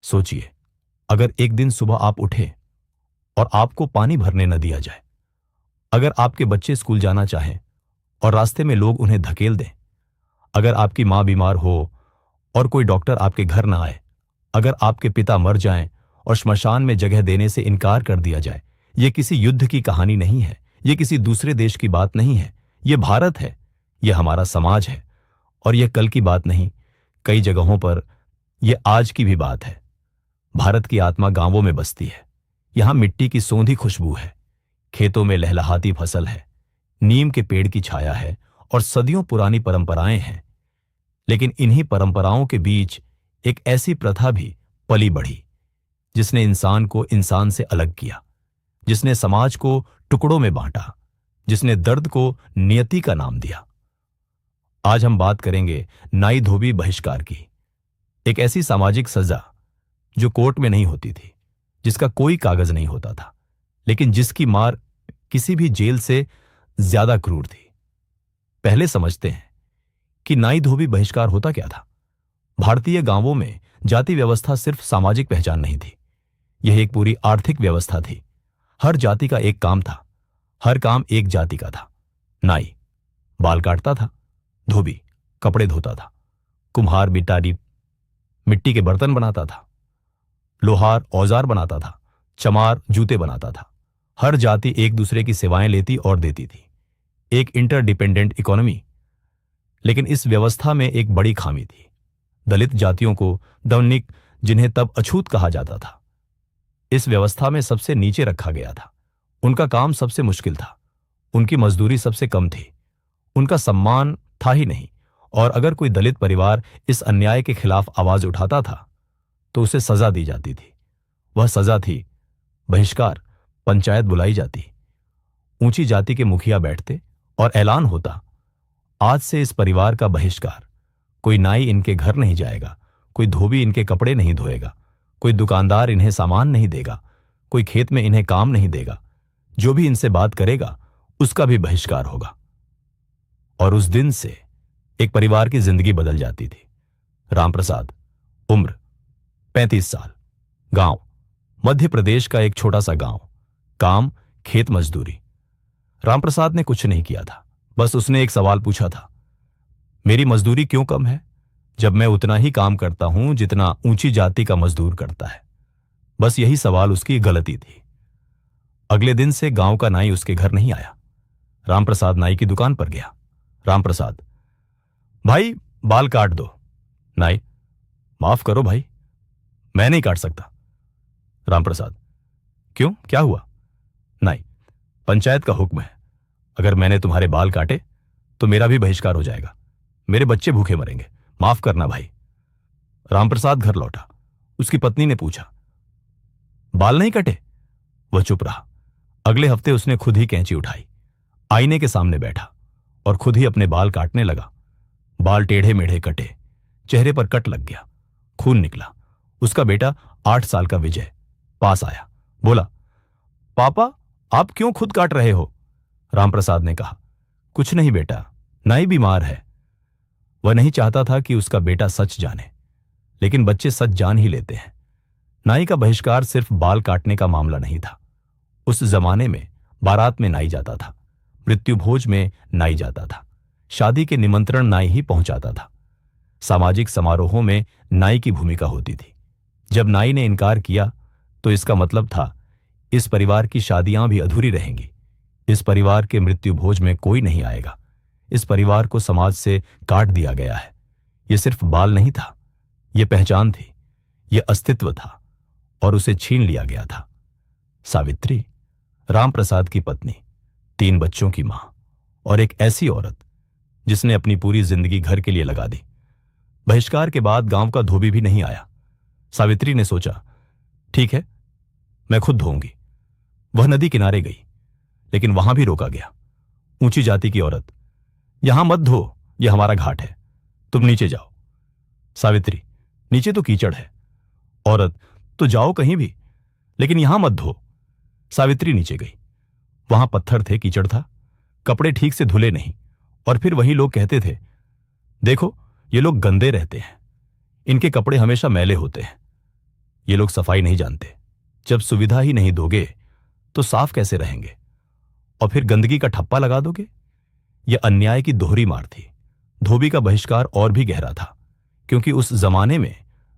सोचिए, अगर एक दिन सुबह आप उठे और आपको पानी भरने न दिया जाए, अगर आपके बच्चे स्कूल जाना चाहें और रास्ते में लोग उन्हें धकेल दें, अगर आपकी मां बीमार हो और कोई डॉक्टर आपके घर ना आए, अगर आपके पिता मर जाएं और श्मशान में जगह देने से इनकार कर दिया जाए। यह किसी युद्ध की कहानी नहीं है, यह किसी दूसरे देश की बात नहीं है, यह भारत है, यह हमारा समाज है। और यह कल की बात नहीं, कई जगहों पर यह आज की भी बात है। भारत की आत्मा गांवों में बसती है। यहां मिट्टी की सौंधी खुशबू है, खेतों में लहलहाती फसल है, नीम के पेड़ की छाया है और सदियों पुरानी परंपराएं हैं। लेकिन इन्हीं परंपराओं के बीच एक ऐसी प्रथा भी पली बढ़ी जिसने इंसान को इंसान से अलग किया, जिसने समाज को टुकड़ों में बांटा, जिसने दर्द को नियति का नाम दिया। आज हम बात करेंगे नाई धोबी बहिष्कार की, एक ऐसी सामाजिक सजा जो कोर्ट में नहीं होती थी, जिसका कोई कागज नहीं होता था, लेकिन जिसकी मार किसी भी जेल से ज्यादा क्रूर थी। पहले समझते हैं कि नाई धोबी बहिष्कार होता क्या था। भारतीय गांवों में जाति व्यवस्था सिर्फ सामाजिक पहचान नहीं थी, यह एक पूरी आर्थिक व्यवस्था थी। हर जाति का एक काम था, हर काम एक जाति का था। नाई बाल काटता था, धोबी कपड़े धोता था, कुम्हार बिटारी मिट्टी के बर्तन बनाता था, लोहार औजार बनाता था, चमार जूते बनाता था। हर जाति एक दूसरे की सेवाएं लेती और देती थी, एक इंटरडिपेंडेंट इकोनॉमी। लेकिन इस व्यवस्था में एक बड़ी खामी थी। दलित जातियों को, दवनिक जिन्हें तब अछूत कहा जाता था, इस व्यवस्था में सबसे नीचे रखा गया था। उनका काम सबसे मुश्किल था, उनकी मजदूरी सबसे कम थी, उनका सम्मान था ही नहीं। और अगर कोई दलित परिवार इस अन्याय के खिलाफ आवाज उठाता था तो उसे सजा दी जाती थी। वह सजा थी बहिष्कार। पंचायत बुलाई जाती, ऊंची जाति के मुखिया बैठते और ऐलान होता, आज से इस परिवार का बहिष्कार। कोई नाई इनके घर नहीं जाएगा, कोई धोबी इनके कपड़े नहीं धोएगा, कोई दुकानदार इन्हें सामान नहीं देगा, कोई खेत में इन्हें काम नहीं देगा। जो भी इनसे बात करेगा उसका भी बहिष्कार होगा। और उस दिन से एक परिवार की जिंदगी बदल जाती थी। रामप्रसाद, उम्र 35 साल, गांव मध्य प्रदेश का एक छोटा सा गांव, काम खेत मजदूरी। रामप्रसाद ने कुछ नहीं किया था, बस उसने एक सवाल पूछा था, मेरी मजदूरी क्यों कम है जब मैं उतना ही काम करता हूं जितना ऊंची जाति का मजदूर करता है। बस यही सवाल उसकी गलती थी। अगले दिन से गांव का नाई उसके घर नहीं आया। रामप्रसाद नाई की दुकान पर गया। रामप्रसाद, भाई बाल काट दो। नाई, माफ करो भाई, मैं नहीं काट सकता। रामप्रसाद, क्यों, क्या हुआ? नाई, पंचायत का हुक्म है, अगर मैंने तुम्हारे बाल काटे तो मेरा भी बहिष्कार हो जाएगा, मेरे बच्चे भूखे मरेंगे, माफ करना भाई। रामप्रसाद घर लौटा। उसकी पत्नी ने पूछा, बाल नहीं कटे? वह चुप रहा। अगले हफ्ते उसने खुद ही कैंची उठाई, आईने के सामने बैठा और खुद ही अपने बाल काटने लगा। बाल टेढ़े मेढ़े कटे, चेहरे पर कट लग गया, खून निकला। उसका बेटा 8 साल का विजय पास आया, बोला, पापा आप क्यों खुद काट रहे हो? रामप्रसाद ने कहा, कुछ नहीं बेटा, नाई बीमार है। वह नहीं चाहता था कि उसका बेटा सच जाने, लेकिन बच्चे सच जान ही लेते हैं। नाई का बहिष्कार सिर्फ बाल काटने का मामला नहीं था। उस जमाने में बारात में नाई जाता था, मृत्यु भोज में नाई जाता था, शादी के निमंत्रण नाई ही पहुंचाता था, सामाजिक समारोहों में नाई की भूमिका होती थी। जब नाई ने इनकार किया तो इसका मतलब था इस परिवार की शादियां भी अधूरी रहेंगी, इस परिवार के मृत्यु भोज में कोई नहीं आएगा, इस परिवार को समाज से काट दिया गया है। यह सिर्फ बाल नहीं था, यह पहचान थी, यह अस्तित्व था और उसे छीन लिया गया था। सावित्री, रामप्रसाद की पत्नी, 3 बच्चों की मां और एक ऐसी औरत जिसने अपनी पूरी जिंदगी घर के लिए लगा दी। बहिष्कार के बाद गांव का धोबी भी नहीं आया। सावित्री ने सोचा, ठीक है, मैं खुद धोऊंगी। वह नदी किनारे गई, लेकिन वहां भी रोका गया। ऊंची जाति की औरत, यहां मत धो, यह हमारा घाट है, तुम नीचे जाओ। सावित्री, नीचे तो कीचड़ है। औरत, तो जाओ कहीं भी, लेकिन यहां मत धो। सावित्री नीचे गई। वहां पत्थर थे, कीचड़ था, कपड़े ठीक से धुले नहीं। और फिर वही लोग कहते थे, देखो ये लोग गंदे रहते हैं, इनके कपड़े हमेशा मैले होते हैं। ये लोग सफाई नहीं जानते। जब सुविधा ही नहीं दोगे तो साफ कैसे रहेंगे? और फिर गंदगी का ठप्पा लगा दोगे। यह अन्याय की दोहरी मार थी। धोबी का बहिष्कार और भी गहरा था, क्योंकि उस जमाने में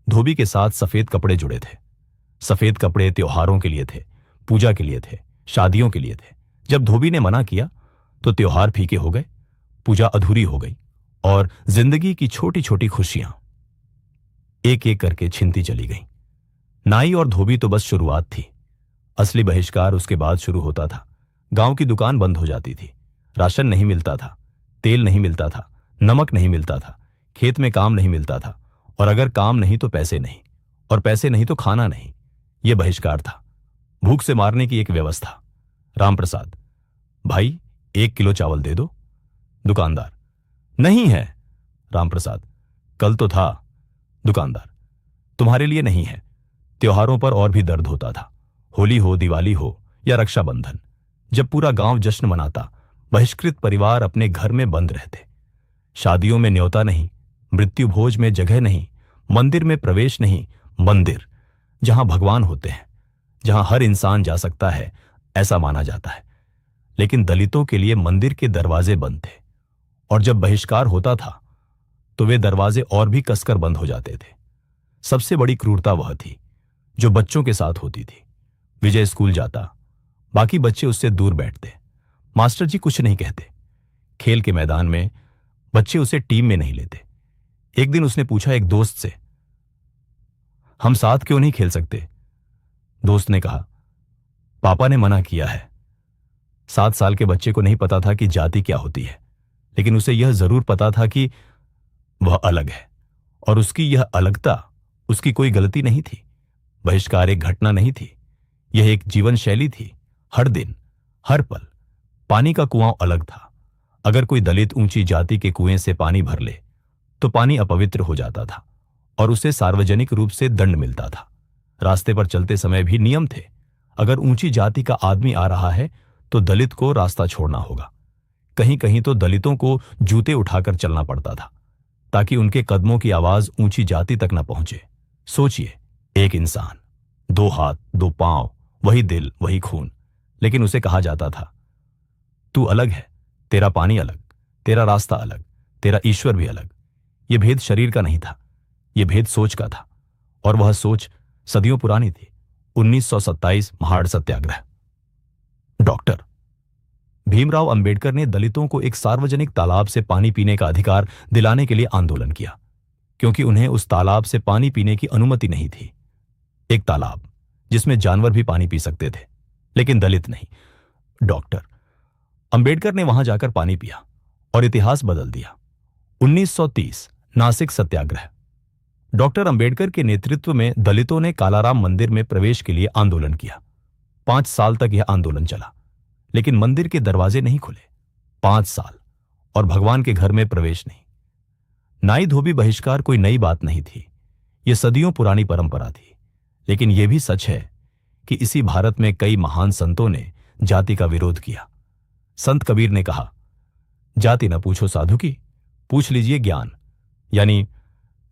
धोबी के साथ सफेद कपड़े जुड़े थे। सफेद कपड़े त्योहारों के लिए थे, पूजा के लिए थे, शादियों के लिए थे। जब धोबी ने मना किया तो त्योहार फीके हो गए, पूजा अधूरी हो गई और जिंदगी की छोटी छोटी खुशियां एक एक करके छिनती चली गईं। नाई और धोबी तो बस शुरुआत थी। असली बहिष्कार उसके बाद शुरू होता था। गांव की दुकान बंद हो जाती थी, राशन नहीं मिलता था, तेल नहीं मिलता था, नमक नहीं मिलता था, खेत में काम नहीं मिलता था, और अगर काम नहीं तो पैसे नहीं, और पैसे नहीं तो खाना नहीं। यह बहिष्कार था, भूख से मारने की एक व्यवस्था। रामप्रसाद, भाई 1 किलो चावल दे दो। दुकानदार, नहीं है। रामप्रसाद, कल तो था। दुकानदार, तुम्हारे लिए नहीं है। त्योहारों पर और भी दर्द होता था, होली हो, दिवाली हो या रक्षाबंधन। जब पूरा गांव जश्न मनाता, बहिष्कृत परिवार अपने घर में बंद रहते। शादियों में न्योता नहीं, मृत्यु भोज में जगह नहीं, मंदिर में प्रवेश नहीं। मंदिर जहां भगवान होते हैं, जहां हर इंसान जा सकता है, ऐसा माना जाता है। लेकिन दलितों के लिए मंदिर के दरवाजे बंद थे, और जब बहिष्कार होता था तो वे दरवाजे और भी कसकर बंद हो जाते थे। सबसे बड़ी क्रूरता वह थी जो बच्चों के साथ होती थी। विजय स्कूल जाता, बाकी बच्चे उससे दूर बैठते। मास्टर जी कुछ नहीं कहते। खेल के मैदान में बच्चे उसे टीम में नहीं लेते। एक दिन उसने पूछा एक दोस्त से, हम साथ क्यों नहीं खेल सकते? दोस्त ने कहा, पापा ने मना किया है। 7 साल के बच्चे को नहीं पता था कि जाति क्या होती है, लेकिन उसे यह जरूर पता था कि वह अलग है, और उसकी यह अलगता उसकी कोई गलती नहीं थी। बहिष्कार एक घटना नहीं थी, यह एक जीवन शैली थी। हर दिन, हर पल पानी का कुआं अलग था। अगर कोई दलित ऊंची जाति के कुएं से पानी भर ले तो पानी अपवित्र हो जाता था और उसे सार्वजनिक रूप से दंड मिलता था। रास्ते पर चलते समय भी नियम थे। अगर ऊंची जाति का आदमी आ रहा है तो दलित को रास्ता छोड़ना होगा। कहीं कहीं तो दलितों को जूते उठाकर चलना पड़ता था ताकि उनके कदमों की आवाज ऊंची जाति तक न पहुंचे। सोचिए, एक इंसान, 2 हाथ, 2 पांव, वही दिल, वही खून, लेकिन उसे कहा जाता था, तू अलग है, तेरा पानी अलग, तेरा रास्ता अलग, तेरा ईश्वर भी अलग। यह भेद शरीर का नहीं था, यह भेद सोच का था, और वह सोच सदियों पुरानी थी। 1927 महाड़ सत्याग्रह। डॉक्टर भीमराव अंबेडकर ने दलितों को एक सार्वजनिक तालाब से पानी पीने का अधिकार दिलाने के लिए आंदोलन किया, क्योंकि उन्हें उस तालाब से पानी पीने की अनुमति नहीं थी। एक तालाब जिसमें जानवर भी पानी पी सकते थे, लेकिन दलित नहीं। डॉक्टर अंबेडकर ने वहां जाकर पानी पिया और इतिहास बदल दिया। 1930 नासिक सत्याग्रह। डॉक्टर अंबेडकर के नेतृत्व में दलितों ने कालाराम मंदिर में प्रवेश के लिए आंदोलन किया। 5 साल तक यह आंदोलन चला, लेकिन मंदिर के दरवाजे नहीं खुले। 5 साल, और भगवान के घर में प्रवेश नहीं। नाई धोबी बहिष्कार कोई नई बात नहीं थी, यह सदियों पुरानी परंपरा थी। लेकिन यह भी सच है कि इसी भारत में कई महान संतों ने जाति का विरोध किया। संत कबीर ने कहा, जाति न पूछो साधु की, पूछ लीजिए ज्ञान, यानी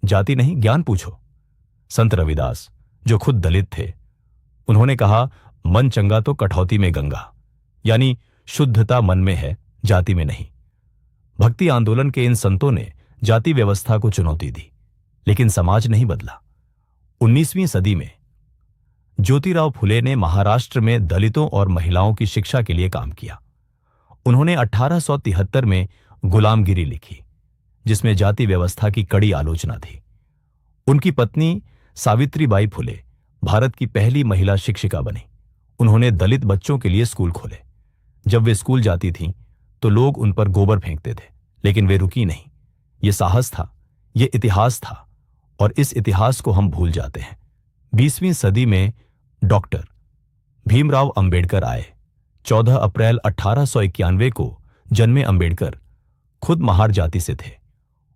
जाति नहीं, ज्ञान पूछो। संत रविदास, जो खुद दलित थे, उन्होंने कहा, मन चंगा तो कठौती में गंगा, यानी शुद्धता मन में है, जाति में नहीं। भक्ति आंदोलन के इन संतों ने जाति व्यवस्था को चुनौती दी, लेकिन समाज नहीं बदला। 19वीं सदी में ज्योतिराव फुले ने महाराष्ट्र में दलितों और महिलाओं की शिक्षा के लिए काम किया। उन्होंने 1873 में गुलामगिरी लिखी, जिसमें जाति व्यवस्था की कड़ी आलोचना थी। उनकी पत्नी सावित्रीबाई फुले भारत की पहली महिला शिक्षिका बनी। उन्होंने दलित बच्चों के लिए स्कूल खोले। जब वे स्कूल जाती थीं तो लोग उन पर गोबर फेंकते थे, लेकिन वे रुकी नहीं। ये साहस था, ये इतिहास था, और इस इतिहास को हम भूल जाते हैं। 20वीं सदी में डॉक्टर भीमराव अंबेडकर आए। 14 अप्रैल 1891 को जन्मे अंबेडकर खुद महार जाति से थे,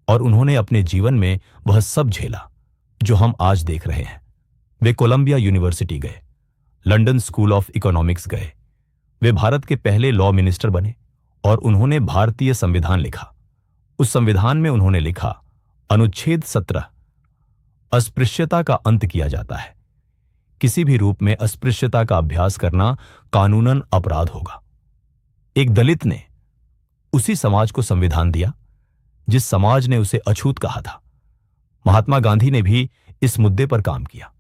और उन्होंने अपने जीवन में वह सब झेला जो हम आज देख रहे हैं। वे कोलंबिया यूनिवर्सिटी गए, लंदन स्कूल ऑफ इकोनॉमिक्स गए। वे भारत के पहले लॉ मिनिस्टर बने, और उन्होंने भारतीय संविधान लिखा। उस संविधान में उन्होंने लिखा, अनुच्छेद 17, अस्पृश्यता का अंत किया जाता है। किसी भी रूप में अस्पृश्यता का अभ्यास करना कानूनन अपराध होगा। एक दलित ने उसी समाज को संविधान दिया जिस समाज ने उसे अछूत कहा था। महात्मा गांधी ने भी इस मुद्दे पर काम किया।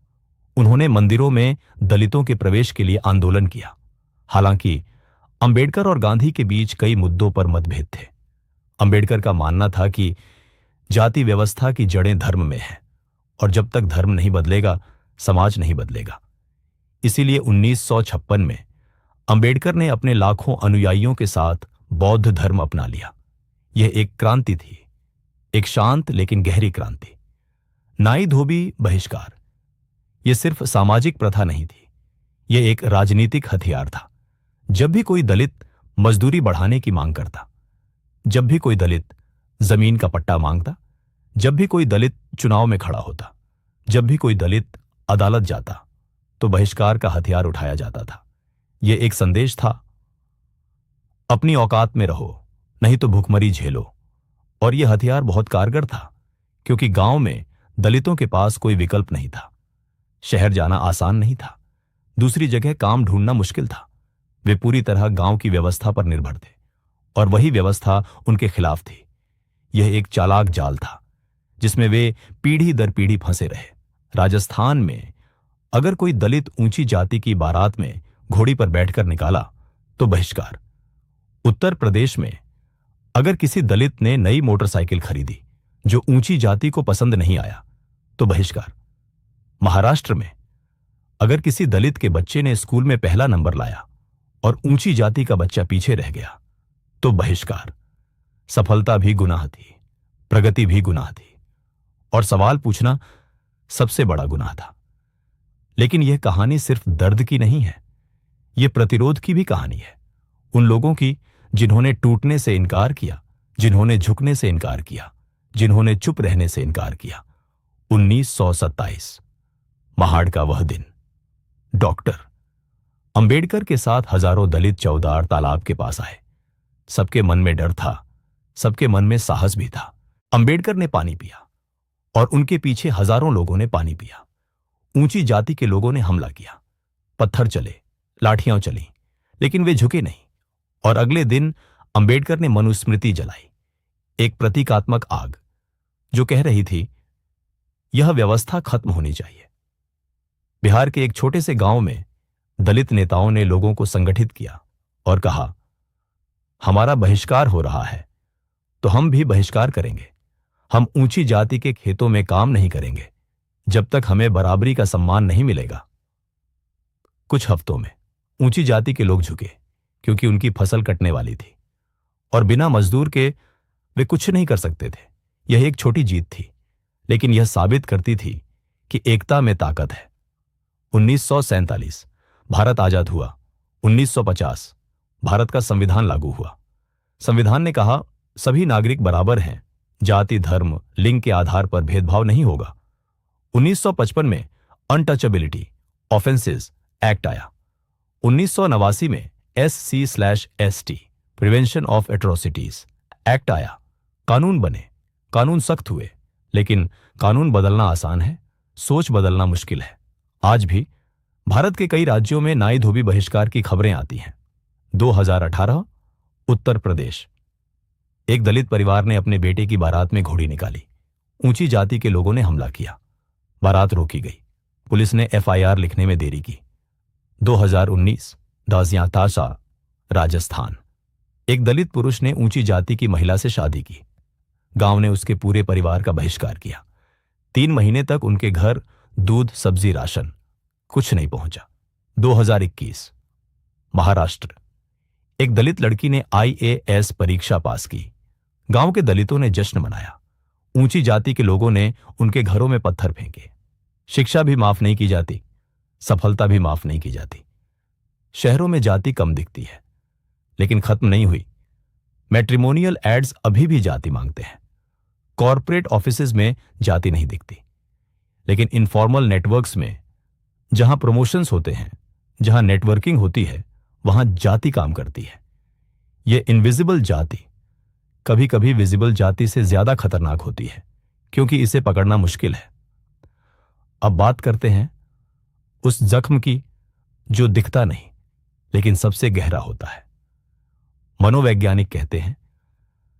उन्होंने मंदिरों में दलितों के प्रवेश के लिए आंदोलन किया। हालांकि अंबेडकर और गांधी के बीच कई मुद्दों पर मतभेद थे। अंबेडकर का मानना था कि जाति व्यवस्था की जड़ें धर्म में हैं और जब तक धर्म नहीं बदलेगा, समाज नहीं बदलेगा। इसीलिए 1956 में अंबेडकर ने अपने लाखों अनुयायियों के साथ बौद्ध धर्म अपना लिया। यह एक क्रांति थी, एक शांत लेकिन गहरी क्रांति। नाई धोबी बहिष्कार यह सिर्फ सामाजिक प्रथा नहीं थी, यह एक राजनीतिक हथियार था। जब भी कोई दलित मजदूरी बढ़ाने की मांग करता, जब भी कोई दलित जमीन का पट्टा मांगता, जब भी कोई दलित चुनाव में खड़ा होता, जब भी कोई दलित अदालत जाता, तो बहिष्कार का हथियार उठाया जाता था। यह एक संदेश था, अपनी औकात में रहो, नहीं तो भुखमरी झेलो। और यह हथियार बहुत कारगर था, क्योंकि गांव में दलितों के पास कोई विकल्प नहीं था। शहर जाना आसान नहीं था, दूसरी जगह काम ढूंढना मुश्किल था। वे पूरी तरह गांव की व्यवस्था पर निर्भर थे और वही व्यवस्था उनके खिलाफ थी। यह एक चालाक जाल था जिसमें वे पीढ़ी दर पीढ़ी फंसे रहे। राजस्थान में अगर कोई दलित ऊंची जाति की बारात में घोड़ी पर बैठकर निकाला तो बहिष्कार। उत्तर प्रदेश में अगर किसी दलित ने नई मोटरसाइकिल खरीदी जो ऊंची जाति को पसंद नहीं आया तो बहिष्कार। महाराष्ट्र में अगर किसी दलित के बच्चे ने स्कूल में पहला नंबर लाया और ऊंची जाति का बच्चा पीछे रह गया तो बहिष्कार। सफलता भी गुनाह थी, प्रगति भी गुनाह थी और सवाल पूछना सबसे बड़ा गुनाह था। लेकिन यह कहानी सिर्फ दर्द की नहीं है, यह प्रतिरोध की भी कहानी है। उन लोगों की जिन्होंने टूटने से इनकार किया, जिन्होंने झुकने से इनकार किया, जिन्होंने चुप रहने से इनकार किया। 1927 महाड़ का वह दिन। डॉक्टर अंबेडकर के साथ हजारों दलित चौदार तालाब के पास आए। सबके मन में डर था, सबके मन में साहस भी था। अंबेडकर ने पानी पिया और उनके पीछे हजारों लोगों ने पानी पिया। ऊंची जाति के लोगों ने हमला किया, पत्थर चले, लाठियां चली, लेकिन वे झुके नहीं। और अगले दिन अंबेडकर ने मनुस्मृति जलाई, एक प्रतीकात्मक आग जो कह रही थी यह व्यवस्था खत्म होनी चाहिए। बिहार के एक छोटे से गांव में दलित नेताओं ने लोगों को संगठित किया और कहा, हमारा बहिष्कार हो रहा है तो हम भी बहिष्कार करेंगे। हम ऊंची जाति के खेतों में काम नहीं करेंगे जब तक हमें बराबरी का सम्मान नहीं मिलेगा। कुछ हफ्तों में ऊंची जाति के लोग झुके क्योंकि उनकी फसल कटने वाली थी और बिना मजदूर के वे कुछ नहीं कर सकते थे। यह एक छोटी जीत थी, लेकिन यह साबित करती थी कि एकता में ताकत है। 1947 भारत आजाद हुआ। 1950 भारत का संविधान लागू हुआ। संविधान ने कहा सभी नागरिक बराबर हैं, जाति, धर्म, लिंग के आधार पर भेदभाव नहीं होगा। 1955 में अनटचेबिलिटी ऑफेंसेस एक्ट आया। 1989 में SC/ST prevention of atrocities act आया। कानून बने, कानून सख्त हुए, लेकिन कानून बदलना आसान है, सोच बदलना मुश्किल है। आज भी भारत के कई राज्यों में नाई धोबी बहिष्कार की खबरें आती हैं। 2018 उत्तर प्रदेश, एक दलित परिवार ने अपने बेटे की बारात में घोड़ी निकाली। ऊंची जाति के लोगों ने हमला किया, बारात रोकी गई। पुलिस ने FIR लिखने में देरी की। 2019 दाजियांताशा राजस्थान, एक दलित पुरुष ने ऊंची जाति की महिला से शादी की। गांव ने उसके पूरे परिवार का बहिष्कार किया। 3 महीने तक उनके घर दूध, सब्जी, राशन कुछ नहीं पहुंचा। 2021 महाराष्ट्र, एक दलित लड़की ने IAS परीक्षा पास की। गांव के दलितों ने जश्न मनाया। ऊंची जाति के लोगों ने उनके घरों में पत्थर फेंके। शिक्षा भी माफ नहीं की जाती, सफलता भी माफ नहीं की जाती। शहरों में जाति कम दिखती है, लेकिन खत्म नहीं हुई। मैट्रिमोनियल एड्स अभी भी जाति मांगते हैं। कॉर्पोरेट ऑफिसेज में जाति नहीं दिखती, लेकिन इनफॉर्मल नेटवर्क्स में, जहां प्रमोशंस होते हैं, जहां नेटवर्किंग होती है, वहां जाति काम करती है। यह इनविजिबल जाति कभी कभी विजिबल जाति से ज्यादा खतरनाक होती है, क्योंकि इसे पकड़ना मुश्किल है। अब बात करते हैं उस जख्म की जो दिखता नहीं लेकिन सबसे गहरा होता है। मनोवैज्ञानिक कहते हैं,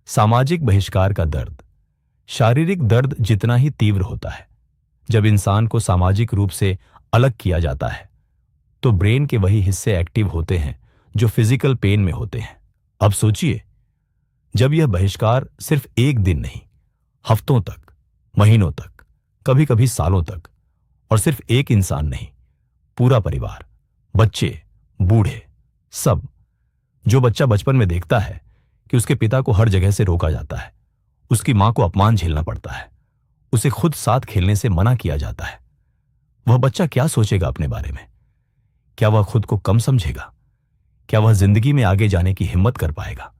सामाजिक बहिष्कार का दर्द शारीरिक दर्द जितना ही तीव्र होता है। जब इंसान को सामाजिक रूप से अलग किया जाता है तो ब्रेन के वही हिस्से एक्टिव होते हैं जो फिजिकल पेन में होते हैं। अब सोचिए, जब यह बहिष्कार सिर्फ एक दिन नहीं, हफ्तों तक, महीनों तक, कभी कभी सालों तक, और सिर्फ एक इंसान नहीं, पूरा परिवार, बच्चे, बूढ़े, सब। जो बच्चा बचपन में देखता है कि उसके पिता को हर जगह से रोका जाता है, उसकी मां को अपमान झेलना पड़ता है, उसे खुद साथ खेलने से मना किया जाता है, वह बच्चा क्या सोचेगा अपने बारे में? क्या वह खुद को कम समझेगा? क्या वह जिंदगी में आगे जाने की हिम्मत कर पाएगा?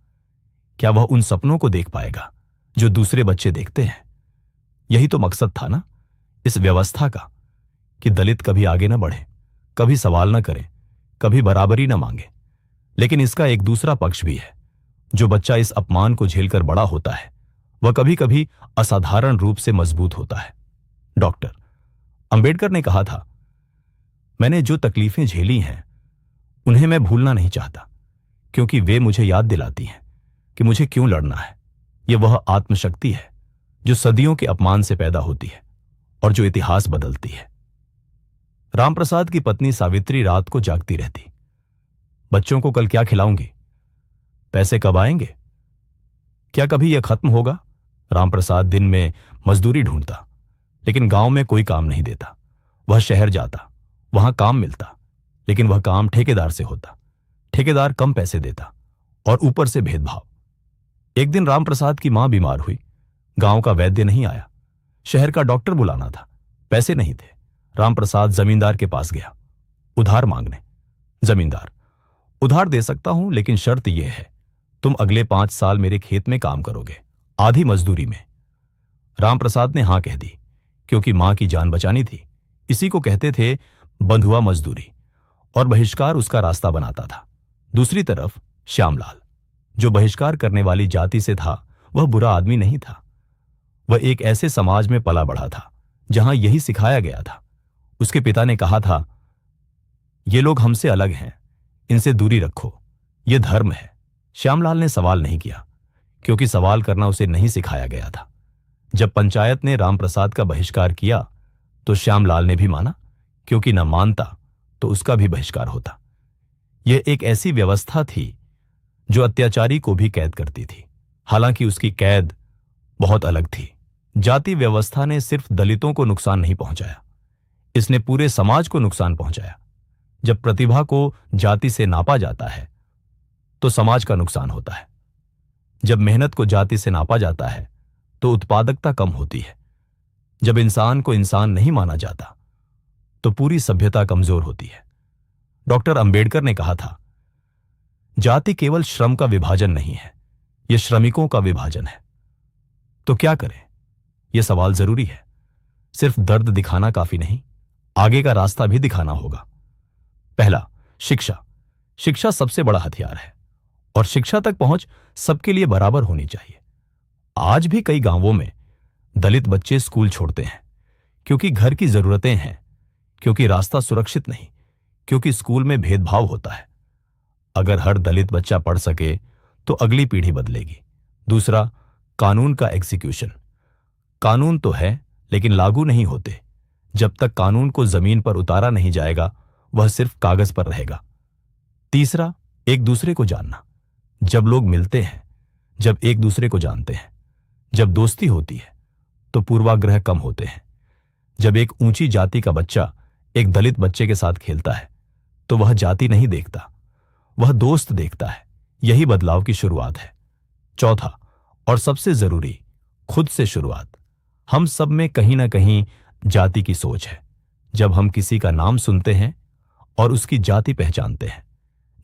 क्या वह उन सपनों को देख पाएगा जो दूसरे बच्चे देखते हैं? यही तो मकसद था ना इस व्यवस्था का, कि दलित कभी आगे न बढ़े, कभी सवाल न करे, कभी बराबरी न मांगे। लेकिन इसका एक दूसरा पक्ष भी है। जो बच्चा इस अपमान को झेलकर बड़ा होता है वह कभी कभी असाधारण रूप से मजबूत होता है। डॉक्टर अंबेडकर ने कहा था, मैंने जो तकलीफें झेली हैं उन्हें मैं भूलना नहीं चाहता, क्योंकि वे मुझे याद दिलाती हैं कि मुझे क्यों लड़ना है। यह वह आत्मशक्ति है जो सदियों के अपमान से पैदा होती है और जो इतिहास बदलती है। रामप्रसाद की पत्नी सावित्री रात को जागती रहती। बच्चों को कल क्या खिलाऊंगी? पैसे कब आएंगे? क्या कभी यह खत्म होगा? रामप्रसाद दिन में मजदूरी ढूंढता, लेकिन गांव में कोई काम नहीं देता। वह शहर जाता, वहां काम मिलता, लेकिन वह काम ठेकेदार से होता। ठेकेदार कम पैसे देता और ऊपर से भेदभाव। एक दिन रामप्रसाद की मां बीमार हुई। गांव का वैद्य नहीं आया, शहर का डॉक्टर बुलाना था, पैसे नहीं थे। रामप्रसाद जमींदार के पास गया उधार मांगने। जमींदार, उधार दे सकता हूं, लेकिन शर्त यह है, तुम अगले 5 साल मेरे खेत में काम करोगे, आधी मजदूरी में। रामप्रसाद ने हां कह दी, क्योंकि मां की जान बचानी थी। इसी को कहते थे बंधुआ मजदूरी, और बहिष्कार उसका रास्ता बनाता था। दूसरी तरफ श्यामलाल, जो बहिष्कार करने वाली जाति से था, वह बुरा आदमी नहीं था। वह एक ऐसे समाज में पला बढ़ा था जहां यही सिखाया गया था। उसके पिता ने कहा था, ये लोग हमसे अलग हैं, इनसे दूरी रखो, यह धर्म है। श्यामलाल ने सवाल नहीं किया, क्योंकि सवाल करना उसे नहीं सिखाया गया था। जब पंचायत ने रामप्रसाद का बहिष्कार किया तो श्यामलाल ने भी माना, क्योंकि न मानता तो उसका भी बहिष्कार होता। यह एक ऐसी व्यवस्था थी जो अत्याचारी को भी कैद करती थी, हालांकि उसकी कैद बहुत अलग थी। जाति व्यवस्था ने सिर्फ दलितों को नुकसान नहीं पहुंचाया, इसने पूरे समाज को नुकसान पहुंचाया। जब प्रतिभा को जाति से नापा जाता है तो समाज का नुकसान होता है। जब मेहनत को जाति से नापा जाता है तो उत्पादकता कम होती है। जब इंसान को इंसान नहीं माना जाता तो पूरी सभ्यता कमजोर होती है। डॉक्टर अंबेडकर ने कहा था, जाति केवल श्रम का विभाजन नहीं है, यह श्रमिकों का विभाजन है। तो क्या करें? यह सवाल जरूरी है। सिर्फ दर्द दिखाना काफी नहीं, आगे का रास्ता भी दिखाना होगा। पहला, शिक्षा। शिक्षा सबसे बड़ा हथियार है, और शिक्षा तक पहुंच सबके लिए बराबर होनी चाहिए। आज भी कई गांवों में दलित बच्चे स्कूल छोड़ते हैं, क्योंकि घर की जरूरतें हैं, क्योंकि रास्ता सुरक्षित नहीं, क्योंकि स्कूल में भेदभाव होता है। अगर हर दलित बच्चा पढ़ सके तो अगली पीढ़ी बदलेगी। दूसरा, कानून का एग्जीक्यूशन। कानून तो है, लेकिन लागू नहीं होते। जब तक कानून को जमीन पर उतारा नहीं जाएगा, वह सिर्फ कागज पर रहेगा। तीसरा, एक दूसरे को जानना। जब लोग मिलते हैं, जब एक दूसरे को जानते हैं, जब दोस्ती होती है, तो पूर्वाग्रह कम होते हैं। जब एक ऊंची जाति का बच्चा एक दलित बच्चे के साथ खेलता है तो वह जाति नहीं देखता, वह दोस्त देखता है। यही बदलाव की शुरुआत है। चौथा और सबसे जरूरी, खुद से शुरुआत। हम सब में कहीं ना कहीं जाति की सोच है। जब हम किसी का नाम सुनते हैं और उसकी जाति पहचानते हैं,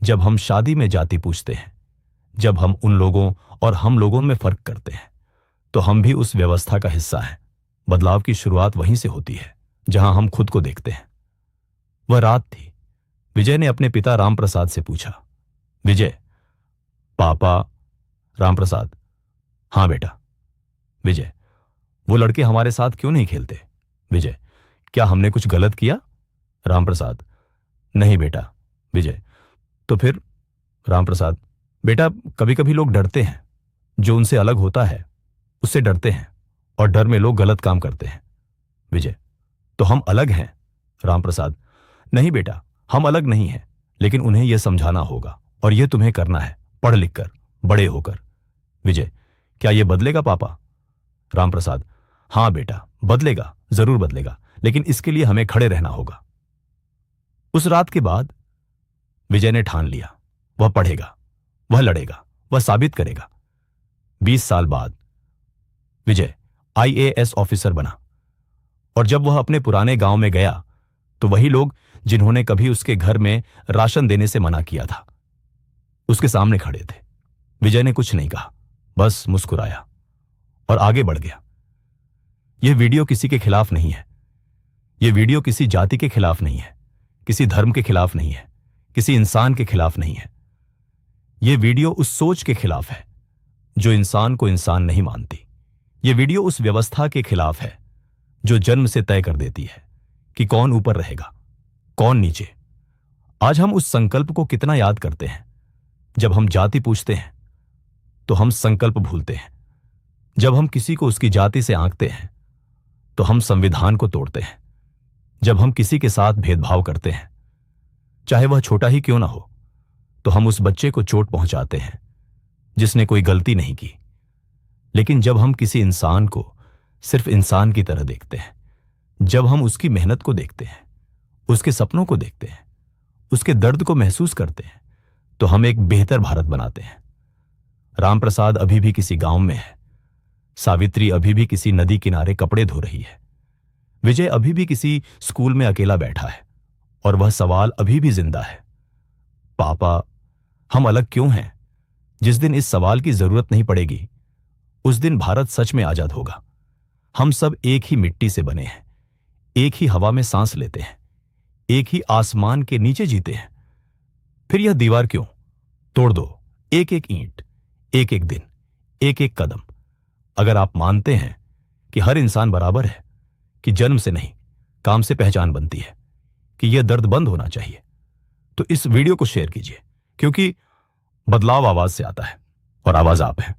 जब हम शादी में जाति पूछते हैं, जब हम उन लोगों और हम लोगों में फर्क करते हैं, तो हम भी उस व्यवस्था का हिस्सा हैं। बदलाव की शुरुआत वहीं से होती है जहां हम खुद को देखते हैं। वह रात थी। विजय ने अपने पिता रामप्रसाद से पूछा, विजय, पापा? रामप्रसाद, हां बेटा। विजय, वो लड़के हमारे साथ क्यों नहीं खेलते? विजय, क्या हमने कुछ गलत किया? रामप्रसाद, नहीं बेटा। विजय, तो फिर? रामप्रसाद, बेटा कभी कभी लोग डरते हैं, जो उनसे अलग होता है उससे डरते हैं, और डर में लोग गलत काम करते हैं। विजय, तो हम अलग हैं? रामप्रसाद, नहीं बेटा, हम अलग नहीं हैं, लेकिन उन्हें यह समझाना होगा, और यह तुम्हें करना है, पढ़ लिख कर, बड़े होकर। विजय, क्या यह बदलेगा पापा? रामप्रसाद, हां बेटा, बदलेगा, जरूर बदलेगा, लेकिन इसके लिए हमें खड़े रहना होगा। उस रात के बाद विजय ने ठान लिया, वह पढ़ेगा, वह लड़ेगा, वह साबित करेगा। 20 साल बाद विजय आईएएस ऑफिसर बना, और जब वह अपने पुराने गांव में गया तो वही लोग जिन्होंने कभी उसके घर में राशन देने से मना किया था, उसके सामने खड़े थे। विजय ने कुछ नहीं कहा, बस मुस्कुराया और आगे बढ़ गया। यह वीडियो किसी के खिलाफ नहीं है, यह वीडियो किसी जाति के खिलाफ नहीं है, किसी धर्म के खिलाफ नहीं है, किसी इंसान के खिलाफ नहीं है। यह वीडियो उस सोच के खिलाफ है जो इंसान को इंसान नहीं मानती। यह वीडियो उस व्यवस्था के खिलाफ है जो जन्म से तय कर देती है कि कौन ऊपर रहेगा, कौन नीचे। आज हम उस संकल्प को कितना याद करते हैं। जब हम जाति पूछते हैं तो हम संकल्प भूलते हैं। जब हम किसी को उसकी जाति से आंकते हैं तो हम संविधान को तोड़ते हैं। जब हम किसी के साथ भेदभाव करते हैं, चाहे वह छोटा ही क्यों ना हो, तो हम उस बच्चे को चोट पहुंचाते हैं जिसने कोई गलती नहीं की। लेकिन जब हम किसी इंसान को सिर्फ इंसान की तरह देखते हैं, जब हम उसकी मेहनत को देखते हैं, उसके सपनों को देखते हैं, उसके दर्द को महसूस करते हैं, तो हम एक बेहतर भारत बनाते हैं। रामप्रसाद अभी भी किसी गांव में है, सावित्री अभी भी किसी नदी किनारे कपड़े धो रही है, विजय अभी भी किसी स्कूल में अकेला बैठा है, और वह सवाल अभी भी जिंदा है, पापा हम अलग क्यों हैं? जिस दिन इस सवाल की जरूरत नहीं पड़ेगी, उस दिन भारत सच में आजाद होगा। हम सब एक ही मिट्टी से बने हैं, एक ही हवा में सांस लेते हैं, एक ही आसमान के नीचे जीते हैं। फिर यह दीवार क्यों? तोड़ दो, एक एक ईंट, एक एक दिन, एक एक कदम। अगर आप मानते हैं कि हर इंसान बराबर है, कि जन्म से नहीं काम से पहचान बनती है, कि यह दर्द बंद होना चाहिए, तो इस वीडियो को शेयर कीजिए, क्योंकि बदलाव आवाज से आता है और आवाज आप हैं।